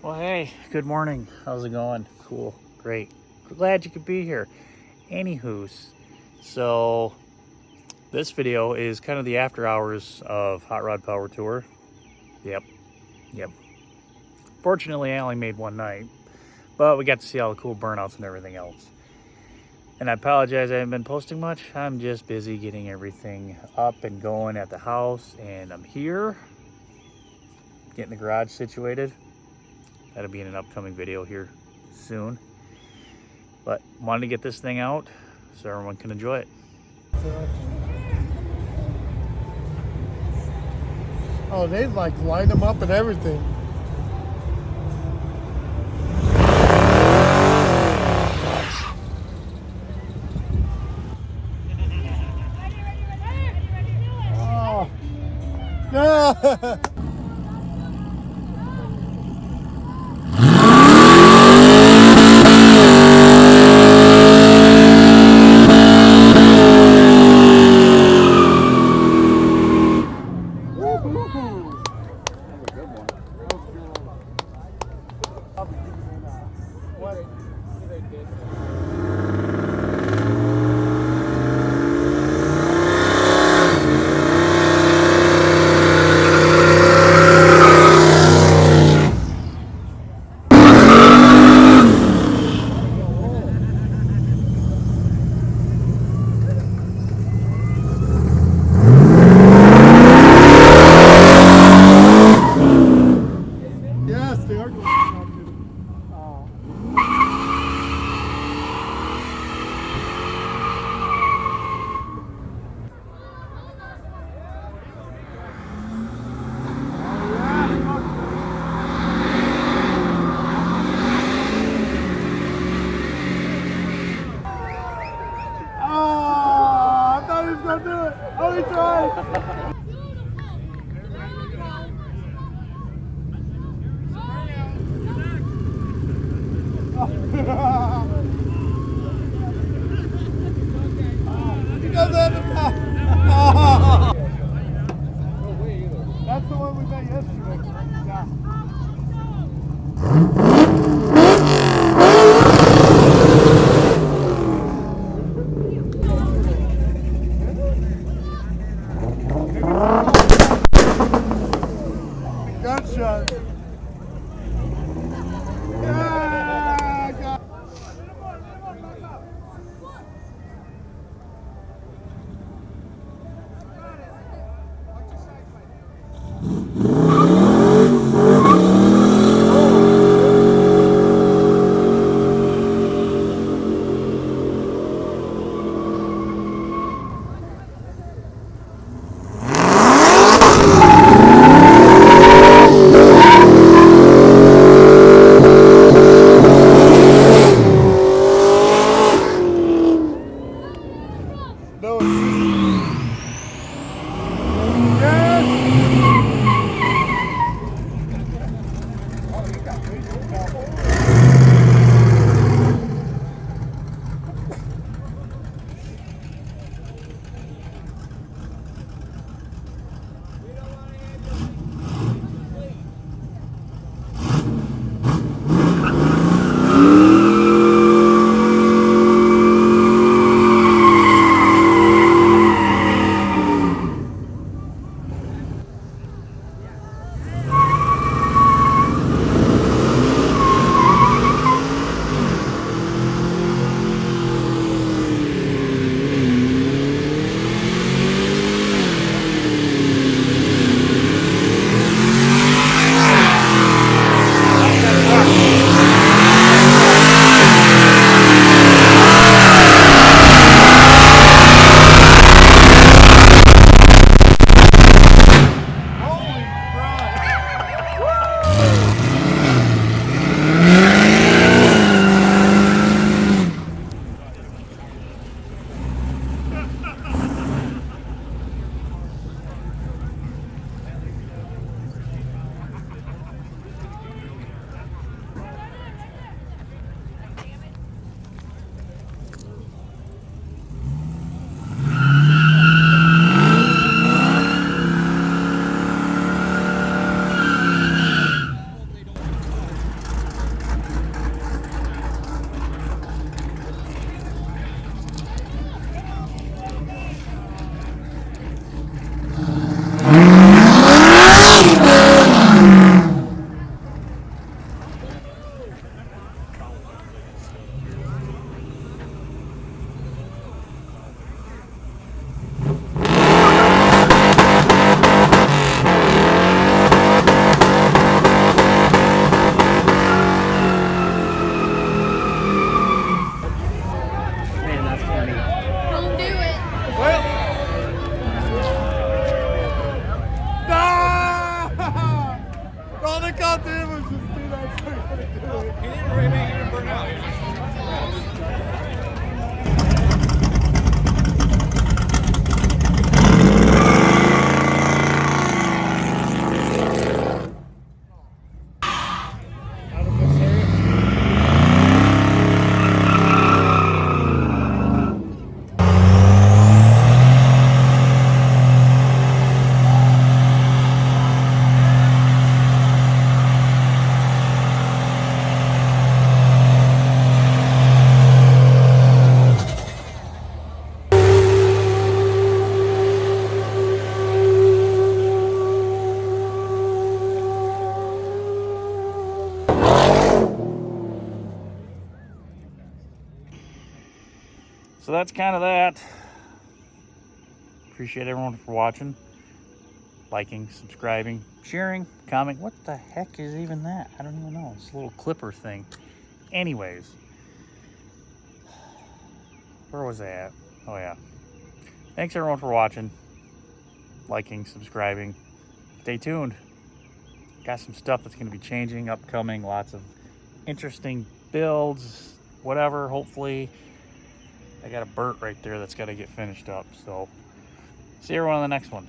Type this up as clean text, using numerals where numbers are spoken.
Well, hey, good morning. How's it going? Cool, great. Glad you could be here. Anywho's, so this video is kind of the after hours of Hot Rod Power Tour. Yep. Fortunately, I only made one night, but we got to see all the cool burnouts and everything else. And I apologize, I haven't been posting much. I'm just busy getting everything up and going at the house, and I'm here getting the garage situated. That'll be in an upcoming video here soon. But wanted to get this thing out so everyone can enjoy it. Oh, they like line them up and everything. Oh. No. God damn it, just do that. So you're gonna do it. He didn't really make it burn out. Out of this area. So that's kind of that. Appreciate everyone for watching, liking, subscribing, sharing, commenting. What the heck is even that? I don't even know. It's a little clipper thing. Anyways, where was I at? Oh yeah. Thanks everyone for watching, liking, subscribing. Stay tuned. Got some stuff that's going to be changing, upcoming, lots of interesting builds, whatever, hopefully. I got a burnt right there that's got to get finished up. So, see everyone on the next one.